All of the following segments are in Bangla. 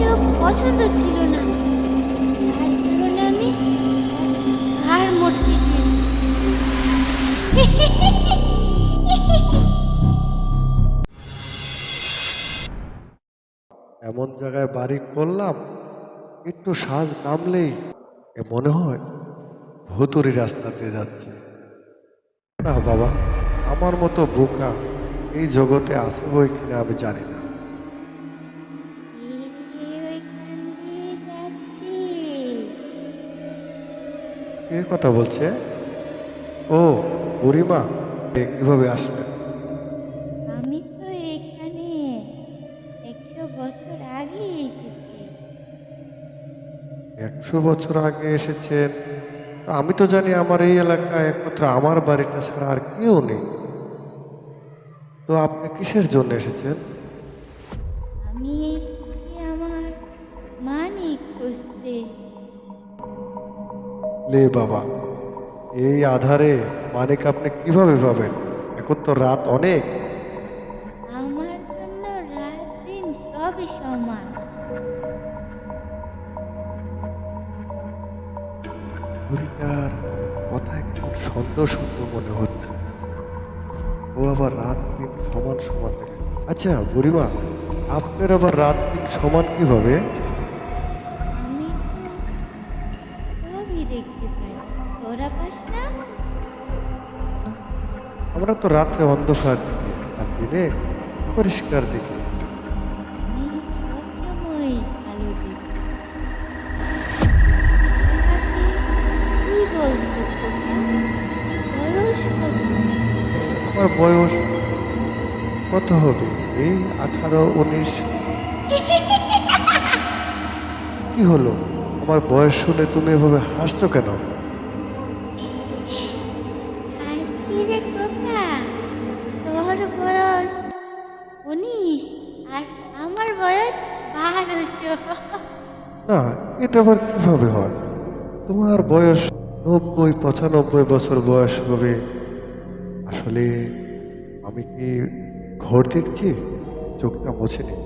মোটেও পছন্দ ছিল না, তার কারণে আমি ঘাড় মটকে দিয়েছি। এমন জায়গায় বাড়ি করলাম, একটু সাজ নামলেই মনে হয় ভুতুরি রাস্তা দিয়ে যাচ্ছে। না বাবা, আমার মতো বোকা এই জগতে আছে বই কিনা আমি জানি না। ওইখান দিয়ে যাচ্ছে। কে কথা বলছে? ও বুড়িমা, কিভাবে আসবে? আমি তো এখানে 100 বছর আগে এসেছি। 100 বছর আগে এসেছেন? আমি তো জানি আমার এই এলাকায় একমাত্র আমার বাড়িটা ছাড়া আর কেউ নেই। তো আপনি কিসের জন্য এসেছেন? আমি এসেছি আমার মানিক খুঁজতে। লে বাবা, এই আধারে মানিক আপনি কিভাবে পাবেন? এখন তো রাত অনেক। আমার জন্য রাত দিন সবই সমান। বুড়িটার কথায় কেমন সন্দেহ সন্দেহ মনে হচ্ছে। ও আবার রাত দিন সমান সমান দেখে। আচ্ছা বুড়িমা, আপনার আবার রাত দিন সমান কিভাবে? আমি তো সবই দেখতে পাই, তোরা পাস না? আমরা তো রাত্রে অন্ধকার দেখি আর দিনে পরিষ্কার দেখি। আমি সবসময় আলো দেখি। কি বলতো তোকে? বয়স কত? আমার বয়স কত হবে? এই 18-19। কি হলো? আমার বয়স শুনে তুমি এভাবে হাসছো কেন? হাসছি রে খোকা, তোর বয়স 19 আর আমার বয়স 1200। না, এটা আবার কিভাবে হয়? তোমার বয়স 90-95 বছর বয়স হবে। আসলে আমি কি ঘোর দেখছি? চোখটা মুছে নি,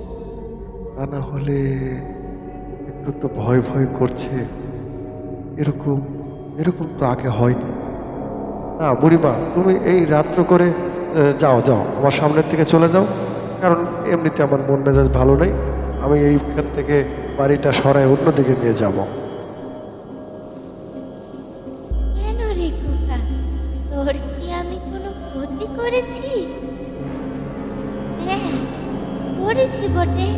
তা না হলে একটু একটু ভয় ভয় করছে। এরকম এরকম তো আগে হয়নি। না বুড়িমা, তুমি এই রাত্র করে যাও যাও, আমার সামনের থেকে চলে যাও। কারণ এমনিতে আমার মন মেজাজ ভালো নেই। আমি এইখান থেকে বাড়িটা সরায় অন্যদিকে নিয়ে যাব। কেন রে খোকা, তোর কি আমি কোনো ক্ষতি করেছি? হ্যাঁ, করেছি বটে।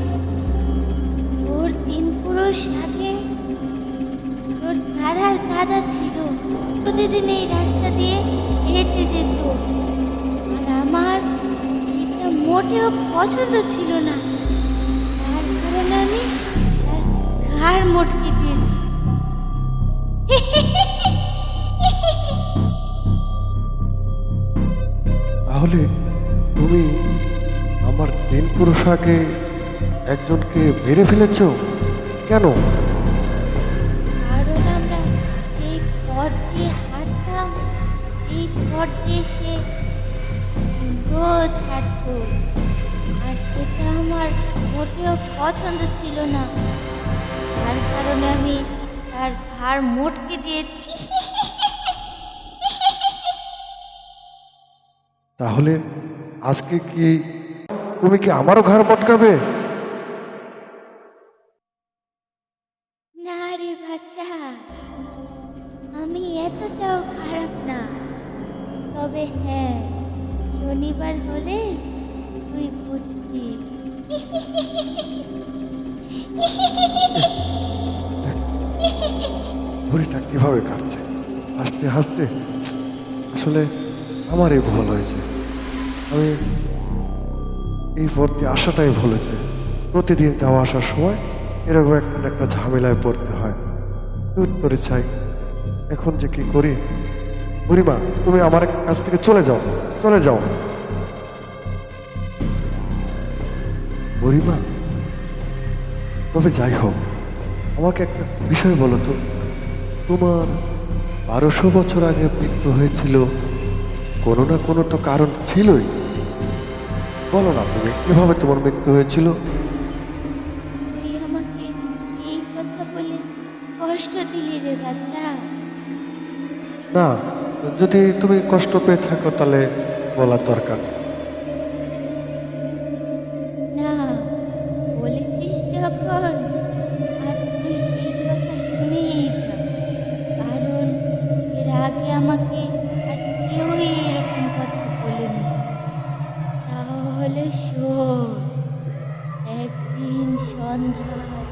তোর 3 পুরুষ আগে তোর দাদার দাদা ছিল, প্রতিদিন এই রাস্তা দিয়ে হেঁটে যেত। আর আমার এটা মোটেও পছন্দ ছিল না, তার কারণে আমি তার ঘাড় মটকে দিয়েছি। তাহলে তুমি আমার 3 পুরুষ আগে একজনকে মেরে ফেলেছ কেন? কারণ আমরা যেই পথ দিয়ে হাঁটতাম, এই পথ দিয়ে সে রোজ হাঁটতো। আর এটা আমার মোটেও পছন্দ ছিল না, তার কারণে আমি তার ঘাড় মটকে দিয়েছি। তাহলে আজকে কি তুমি কি আমারও ঘাড় মটকাবে? না রে বাচ্চা, আমি এতটাও খারাপ না। তবে হ্যাঁ, শনিবার হলে তুই বুঝবি। ঘড়িটা কিভাবে কাটছে হাসতে হাসতে। আসলে আমারই ভুল হয়েছে। আমি এই পথ দিয়ে আসাটাই ভুল হয়েছে। প্রতিদিন যাওয়া আসার সময় এরকম একটা না একটা ঝামেলায় পড়তে হয়। উত্তরে চাই, এখন যে কি করি? বুড়িমা, তুমি আমার কাছ থেকে চলে যাও, চলে যাও। বুড়িমা, তবে যাই হোক, আমাকে একটা বিষয় বলো তো। তোমার 1200 বছর আগে মৃত্যু হয়েছিল, কোনো না কোনো তো কারণ ছিলই। বলো না তুমি কিভাবে তোমার মৃত্যু হয়েছিল? তুই আমাকে কষ্ট দিলি রে বাচ্চা? না, যদি তুমি কষ্ট পেয়ে থাকো তাহলে বলার দরকার নেই। না, বলেছিস যখন, আজ তুই এই কথা শুনেই যা। কারণ এর আগে আমাকে আর কেউই এরকম কথা বলেনি। তাহলে শোন, একদিন সন্ধ্যায়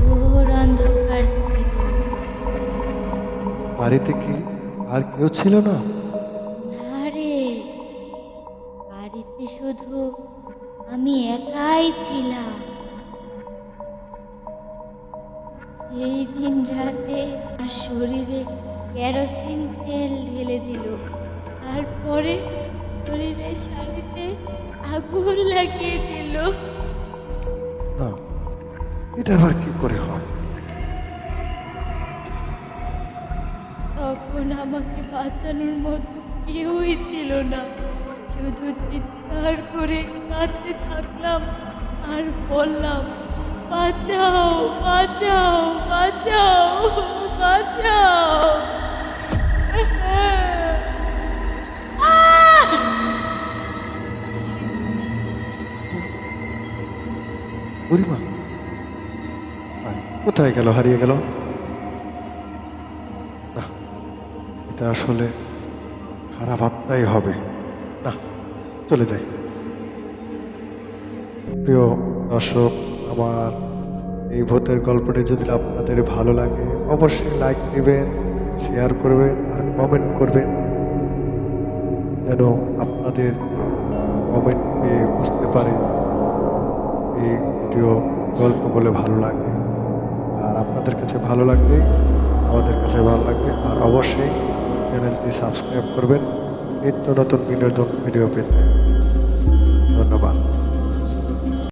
ঘোর অন্ধকার ছিল। বাড়িতে কি আর কেউ ছিল না? না রে, বাড়িতে শুধু আমি একাই ছিলাম। সেই দিন রাতে আমার শরীরে কেরোসিন তেল ঢেলে দিল, তারপরে শরীরের শাড়িতে আগুন লাগিয়ে দিল। না, এটা আবার কি করে হয়? তখন আমাকে বাঁচানোর মতো কেউই ছিল না, শুধু চিৎকার করে কাঁদতে থাকলাম আর বললাম, বাঁচাও বাঁচাও বাঁচাও বাঁচাও। বুড়িমা কোথায় গেল, হারিয়ে গেল? না, এটা আসলে খারাপ আত্মাই হবে। না, চলে যাই। প্রিয় দর্শক, আমার এই ভূতের গল্পটি যদি আপনাদের ভালো লাগে অবশ্যই লাইক দিবেন, শেয়ার করবেন আর কমেন্ট করবেন, যেন আপনাদের কমেন্টে বুঝতে পারে এই ভিডিও গল্পগুলো ভালো লাগে। আর আপনাদের কাছে ভালো লাগবে, আমাদের কাছে ভালো লাগবে। আর অবশ্যই চ্যানেলটি সাবস্ক্রাইব করবেন নিত্য নতুন বিনোদন ভিডিও পেতে। ধন্যবাদ।